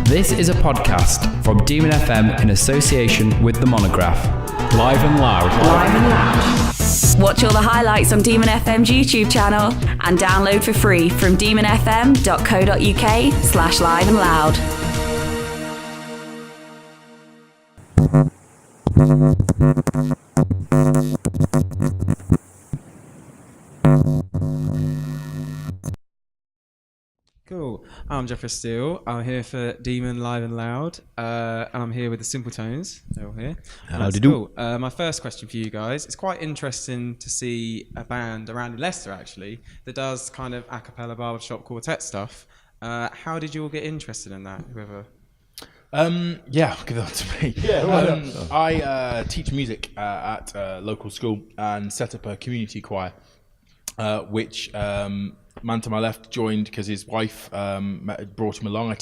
This is a podcast from Demon FM in association with The Monograph. Live and loud. Live and loud. Watch all the highlights on Demon FM's YouTube channel and download for free from demonfm.co.uk/live and loud. Cool. I'm Jeffrey Steele. I'm here for Demon Live and Loud, and I'm here with the Simpletones. They're all here. How do you do? Cool. My first question for you guys: it's quite interesting to see a band around in Leicester actually that does kind of a cappella barbershop quartet stuff. How did you all get interested in that? Whoever. Yeah, I'll give that to me. Yeah, I teach music at a local school and set up a community choir, which man to my left joined because his wife brought him along. I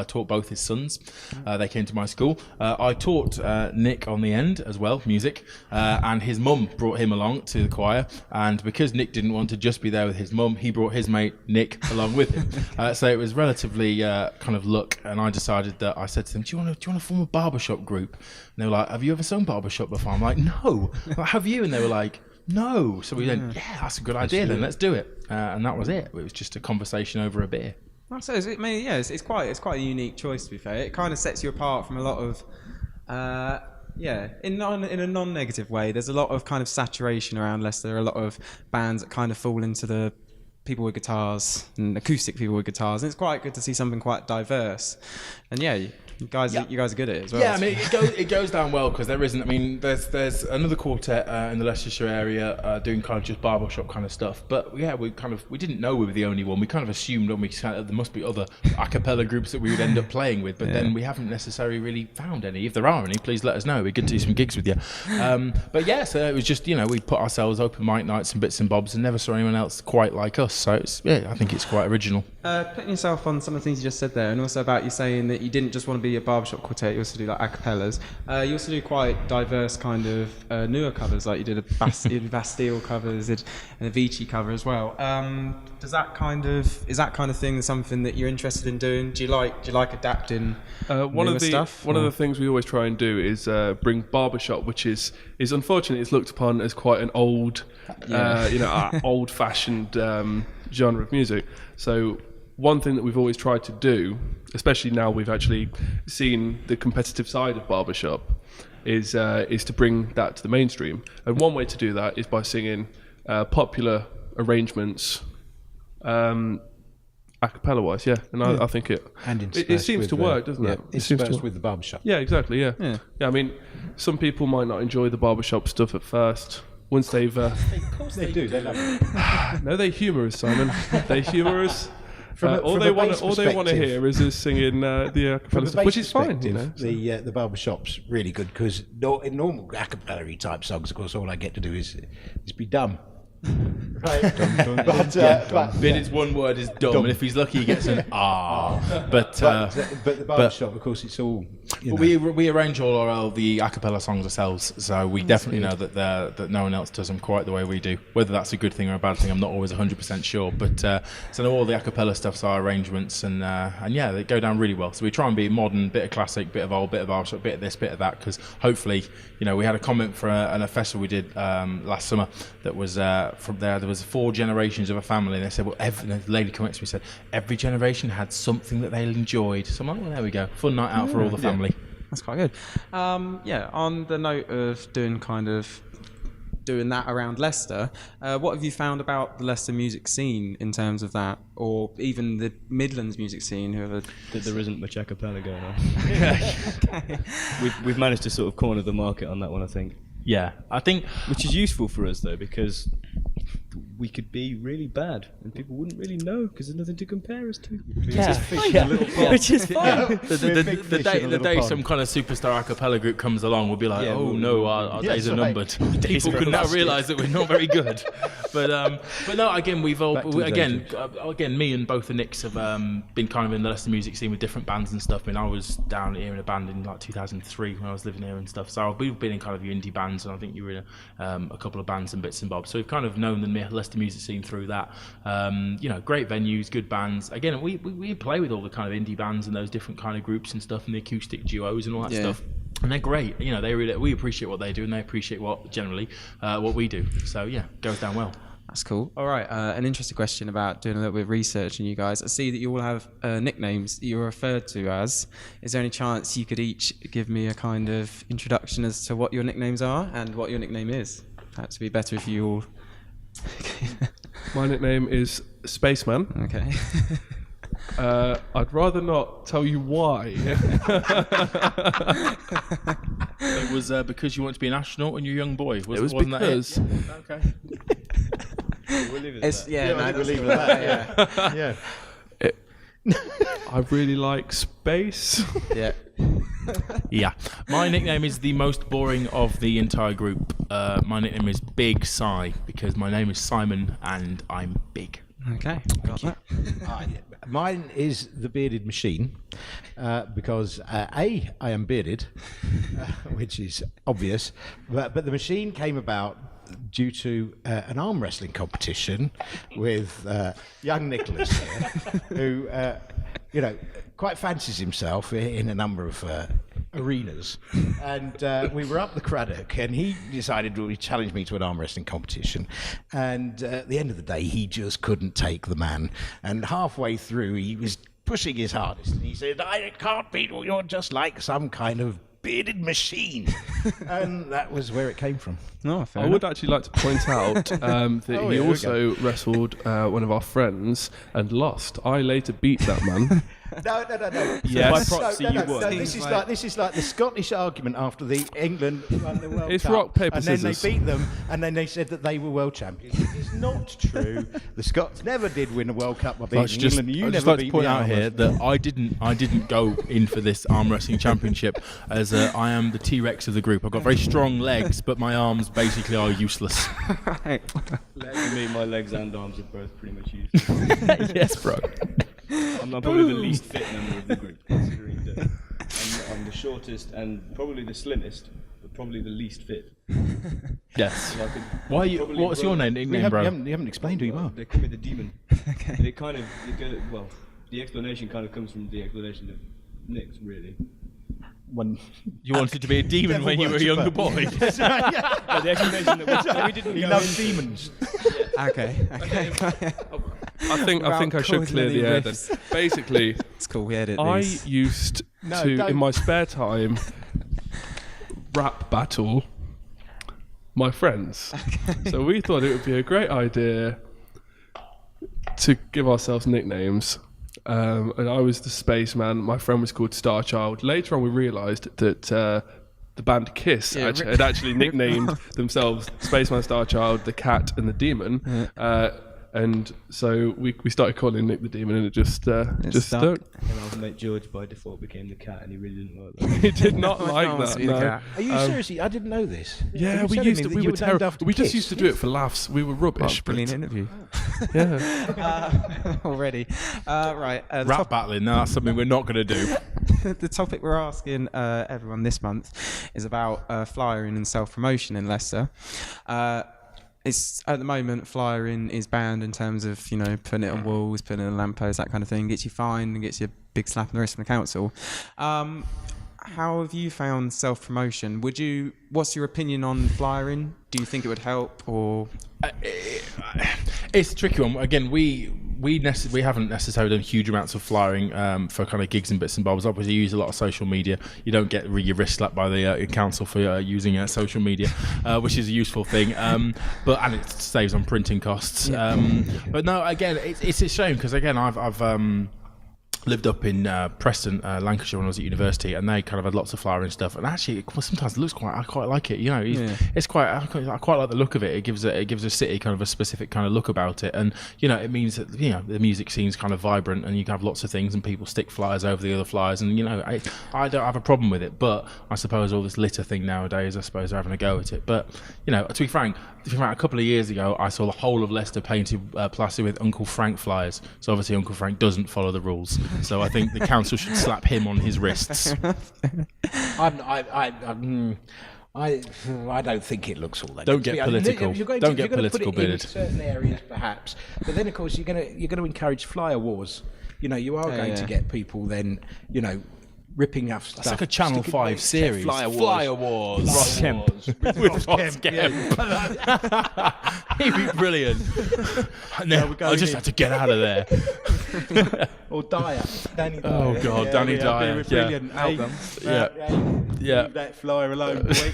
taught both his sons. They came to my school. I taught Nick on the end as well, music, and his mum brought him along to the choir. And because Nick didn't want to just be there with his mum, he brought his mate Nick along with him. So it was relatively kind of luck. And I decided that I said to them, "Do you want to form a barbershop group?" And they were like, "Have you ever sung barbershop before?" I'm like, "No." Like, "Have you?" And they were like, "No." So we went, "Yeah, that's a good idea. Then let's do it." And that was it. It was just a conversation over a beer. So it's quite a unique choice, to be fair. It kind of sets you apart from a lot of, in a non-negative way. There's a lot of kind of saturation around Leicester. There are a lot of bands that kind of fall into the people with guitars and acoustic people with guitars, and it's quite good to see something quite diverse. And you guys are good at it as well. Yeah, I mean, it goes down well because there isn't. I mean, there's another quartet in the Leicestershire area doing kind of just barbershop kind of stuff. But yeah, we didn't know we were the only one. We kind of assumed there must be other a cappella groups that we would end up playing with. But then we haven't necessarily really found any. If there are any, please let us know. It'd be good to do some gigs with you. But yeah, so it was just we put ourselves open mic nights and bits and bobs and never saw anyone else quite like us. So I think it's quite original. Putting yourself on some of the things you just said there, and also about you saying that you didn't just want to be a barbershop quartet, you also do like a cappellas. You also do quite diverse kind of newer covers, like you did Bastille covers and a Avicii cover as well. Is that kind of thing something that you're interested in doing? Do you like adapting newer stuff? One of the things we always try and do is bring barbershop, which is unfortunately it's looked upon as quite an old, old-fashioned genre of music. So one thing that we've always tried to do, especially now we've actually seen the competitive side of barbershop, is to bring that to the mainstream. And one way to do that is by singing popular arrangements, a cappella wise, and I think it seems to work, doesn't it? It seems to work with the barbershop. Yeah, exactly. Yeah. I mean, some people might not enjoy the barbershop stuff at first. Once they've, of course they do. They love it. No, they humour us, Simon. They humour us. All they want to hear is us singing the acapella stuff, which is fine. The barbershop's really good because in normal acapella type songs, of course, all I get to do is be dumb. Right. But its one word is dumb, and if he's lucky, he gets an ah. But the barbershop, of course, it's all. We arrange all the a cappella songs ourselves, so we definitely know that no one else does them quite the way we do. Whether that's a good thing or a bad thing, I'm not always 100% sure. But so all the a cappella stuff's our arrangements, and they go down really well. So we try and be modern, bit of classic, bit of old, bit of our bit of this, bit of that, because hopefully, we had a comment for a festival we did last summer that was. From there was 4 generations of a family, and they said, the lady came up to me and said, every generation had something that they enjoyed. So I'm like, well, there we go, fun night out for all the family. That's quite good. On the note of doing that around Leicester, what have you found about the Leicester music scene in terms of that, or even the Midlands music scene? That there isn't much a cappella going on. Okay. We've managed to sort of corner the market on that one, I think. Yeah, I think, which is useful for us though, because we could be really bad and people wouldn't really know because there's nothing to compare us to. Which is fine. The day some kind of superstar a cappella group comes along, we'll be like, our days are numbered. People could now realise that we're not very good. But no, again, me and both the Nicks have been kind of in the Leicester music scene with different bands and stuff. I mean, I was down here in a band in like 2003 when I was living here and stuff. So we've been in kind of your indie bands, and I think you were in a couple of bands and bits and bobs. So we've kind of known them Leicester music scene through that. Great venues, good bands. Again, we play with all the kind of indie bands and those different kind of groups and stuff, and the acoustic duos and all that stuff. And they're great. We appreciate what they do, and they appreciate what we do. So yeah, goes down well. That's cool. All right, an interesting question about doing a little bit of research on you guys. I see that you all have nicknames that you're referred to as. Is there any chance you could each give me a kind of introduction as to what your nicknames are and what your nickname is? Perhaps it'd be better if you all... My nickname is Spaceman. Okay. I'd rather not tell you why. It was because you want to be an astronaut when you're a young boy. Wasn't because... that it? Okay. We'll leave it at that. We'll leave it at that. I really like space. Yeah. Yeah. My nickname is the most boring of the entire group. My nickname is Big Si because my name is Simon and I'm big. Okay, got that. Mine is the bearded machine because I am bearded, which is obvious, but the machine came about due to an arm wrestling competition with young Nicholas here, who quite fancies himself in a number of arenas, and we were up the Craddock, and he decided to challenge me to an arm wrestling competition, and at the end of the day he just couldn't take the man, and halfway through he was pushing his hardest, and he said, "I can't beat you, you're just like some kind of bearded machine." And that was where it came from. I would actually like to point out that he also wrestled one of our friends and lost. I later beat that man. No. Yes. By proxy, you won. This is like the Scottish argument after the England won the World It's Cup, rock, paper, and then scissors. they beat them, and then they said that they were world champions. It is not true. The Scots never did win a World Cup by beating England. You I'd just never like to beat point the out arm here wrestlers. that I didn't go in for this arm wrestling championship as I am the T-Rex of the group. I've got very strong legs, but my arms basically are useless. For me, my legs and arms are both pretty much useless. Yes, bro. I'm probably the least fit member of the group, considering that I'm the shortest and probably the slimmest, but probably the least fit. Yes. So I could Why are you? probably What's your run- nickname, bro? You haven't explained who you are. They call me the demon. Okay. The explanation kind of comes from the explanation of Nick's, really. When You wanted to be a demon when you were a younger boy. But the explanation that we didn't he go loves into- demons. Okay. I think I should causing clear any the air then. rifts. Basically, It's cool, we edit I these. used No, to, don't. in my spare time, rap battle my friends. So we thought it would be a great idea to give ourselves nicknames. And I was the Spaceman. My friend was called Starchild. Later on, we realised that the band Kiss had actually nicknamed themselves Spaceman, Starchild, the Cat, and the Demon. And so we started calling Nick the Demon, and it just stuck. stuck. And our mate George by default became the cat, and he really didn't like that. He did not like wants that. to be the No. cat. Are you seriously? I didn't know this. Are Yeah, you we telling used me to. that We you were named terrible. after We just Kiss? used to do it for laughs. We were rubbish. Brilliant but- interview. Yeah. Already. Right. The Rap battling, no, that's something we're not going to do. the topic we're asking everyone this month is about flyering and self-promotion in Leicester. It's at the moment flyering is banned in terms of putting it on walls, putting it on lampposts, that kind of thing. Gets you fined and gets you a big slap in the wrist from the council. How have you found self-promotion? What's your opinion on flyering? Do you think it would help or? It's a tricky one. Again, we haven't necessarily done huge amounts of flyering for kind of gigs and bits and bobs. Obviously, you use a lot of social media. You don't get your wrist slapped by the council for using social media, which is a useful thing. And it saves on printing costs. But no, again, it's a shame because again, I've lived up in Preston, Lancashire, when I was at university, and they kind of had lots of flyering stuff. And actually, sometimes it looks I quite like it. It's quite. I quite like the look of it. It gives a city kind of a specific kind of look about it, and it means that the music scene's kind of vibrant, and you can have lots of things, and people stick flyers over the other flyers, and I don't have a problem with it. But I suppose all this litter thing nowadays, I suppose they're having a go at it. But to be frank, a couple of years ago, I saw the whole of Leicester painted plaster with Uncle Frank flyers. So obviously, Uncle Frank doesn't follow the rules. So I think the council should slap him on his wrists. I don't think it looks all that. Don't good. get I mean, political. if you're going Don't to, get you're going to political, put it in bearded. certain areas, perhaps. But then, of course, you're going to encourage flyer wars. You know, you are going to get people then, you know, ripping off stuff. It's like a Channel 5 series. Flyer Wars. Flyer Wars. Ross Kemp. With Ross Kemp. He'd be brilliant. And then I just had to get out of there. Or Dyer. Danny Dyer. Oh, God, Danny Dyer. That'd be a brilliant album. Yeah. Leave that flyer alone, boy.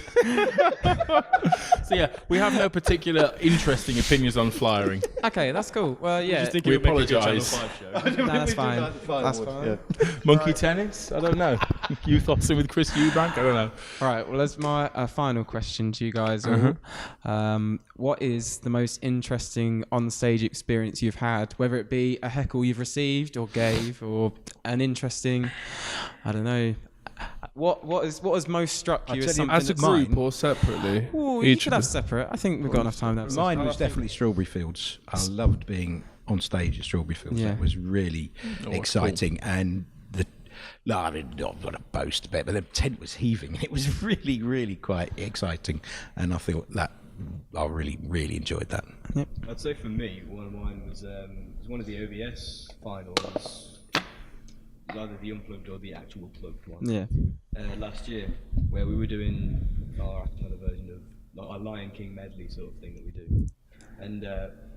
So, yeah, we have no particular interesting opinions on flyering. Okay, that's cool. Well, yeah. Think We it would make a good apologise. Channel 5 show. No, that's fine. That's fine. Monkey tennis? I don't know. Youth Austin with Chris Eubank? I don't know. All right. Well, that's my final question to you guys all. What is the most interesting on-stage experience you've had, whether it be a heckle you've received or gave, or an interesting, I don't know. What has most struck you as something As a that's group mine? or separately? Ooh, you could have separate. I think we've got enough time to have Mine separate. was definitely Strawberry Fields. I loved being on stage at Strawberry Fields. Yeah. That was really exciting. And I mean, not to boast a bit, but the tent was heaving. It was really, really quite exciting. And I thought that I really, really enjoyed that. Yep. I'd say for me, one of mine was one of the OVS finals. It was either the unplugged or the actual plugged one. Yeah. Last year, where we were doing our acapella version of like our Lion King medley sort of thing that we do, and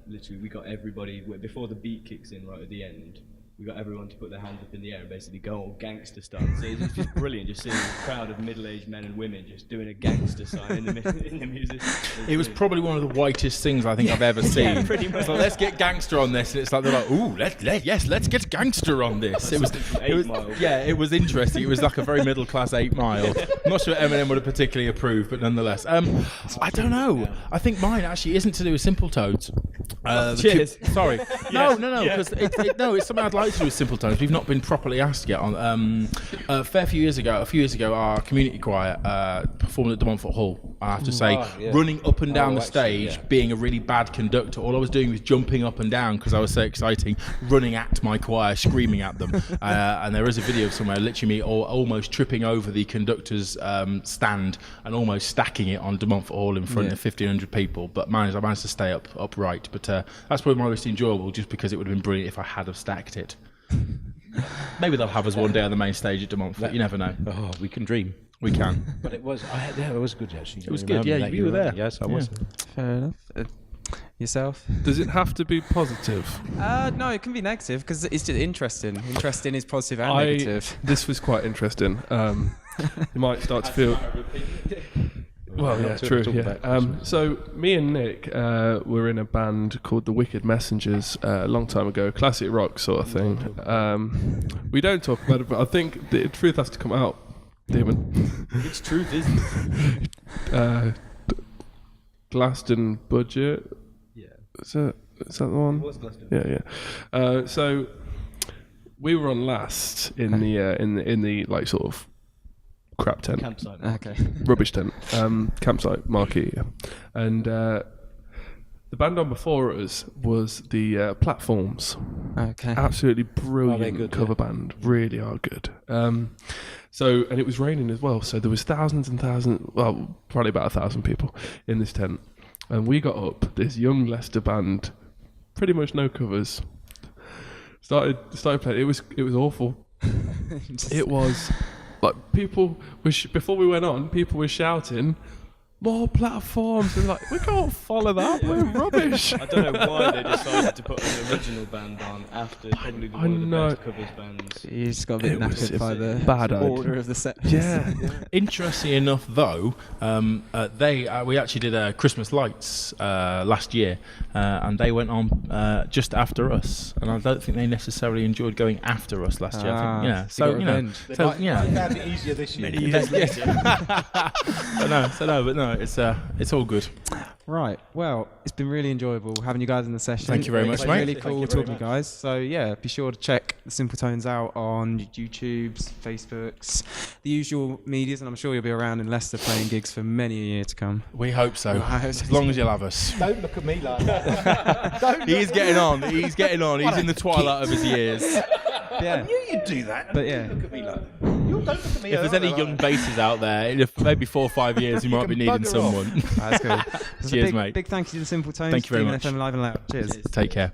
literally we got everybody before the beat kicks in right at the end. We got everyone to put their hands up in the air and basically go all gangster style. So it's just brilliant, just seeing a crowd of middle-aged men and women just doing a gangster sign in the music. It was probably one of the whitest things I think I've ever seen. pretty much. So let's get gangster on this, and it's like they're like, ooh, let's get gangster on this. It was, it was interesting. It was like a very middle class 8 Mile. I'm not sure Eminem would have particularly approved, but nonetheless, I don't know. I think mine actually isn't to do with Simpletones. Cheers. Sorry, no, because it's something I'd like to do with Simpletones. We've not been properly asked yet. On a few years ago, our community choir performed at De Montfort Hall. I have to say, running up and down the stage, being a really bad conductor. All I was doing was jumping up and down because I was so exciting, running at my choir, screaming at them. And there is a video somewhere, literally me almost tripping over the conductor's stand and almost stacking it on De Montfort Hall in front of 1,500 people. But I managed to stay upright. But that's probably my most enjoyable, just because it would have been brilliant if I had have stacked it. Maybe they'll have us one day on the main stage at De Montfort. You never know. Oh, we can dream. We can. But it was, it was good actually. It was good. Yeah, you were there. Yes, I was. Fair enough. Yourself? Does it have to be positive? No, it can be negative because it's just interesting. Interesting is positive and negative. This was quite interesting. You might start to feel. Well, yeah, true. Yeah. So me and Nick were in a band called the Wicked Messengers a long time ago, classic rock sort of thing. We don't talk about it, but I think the truth has to come out, Demon. It's truth, isn't it? Glaston Budget. Yeah. Is that the one? What's Glaston? Yeah. So we were on last in the like sort of crap tent. Campsite. Okay. Rubbish tent. Campsite marquee. Yeah. And the band on before us was the Platforms. Okay. Absolutely brilliant good, cover band. Really are good. And it was raining as well, so there was thousands and thousands, well, probably about 1,000 people in this tent. And we got up, this young Leicester band, pretty much no covers. Started playing. It was awful. It was like people before we went on, people were shouting, "More Platforms!" And like, we can't follow that. We're rubbish. I don't know why they decided to put an original band on after probably one of the best covers bands. You just got a bit knackered by the bad order idea. of the set. Yeah. Interesting enough, though, we actually did Christmas Lights last year, and they went on just after us. And I don't think they necessarily enjoyed going after us last year. I think, got so revenge. I found it easier this year. but no, it's all good. Right. Well, it's been really enjoyable having you guys in the session. Thank you very much, It's mate. really cool talking to you guys. So yeah, be sure to check the Simpletones out on YouTube's, Facebooks, the usual medias, and I'm sure you'll be around in Leicester playing gigs for many a year to come. We hope so. As long as you'll have us. Don't look at me like that. He's getting on. He's in the twilight of his years. Yeah. I knew you'd do that. But yeah. Look at me like that. If there's any young bassers out there, in maybe 4 or 5 years, you might be needing someone. That's good. Cheers, mate. Big thank you to the Simpletones. Thank you very Demon much. FM Live and Loud. Cheers. Take care.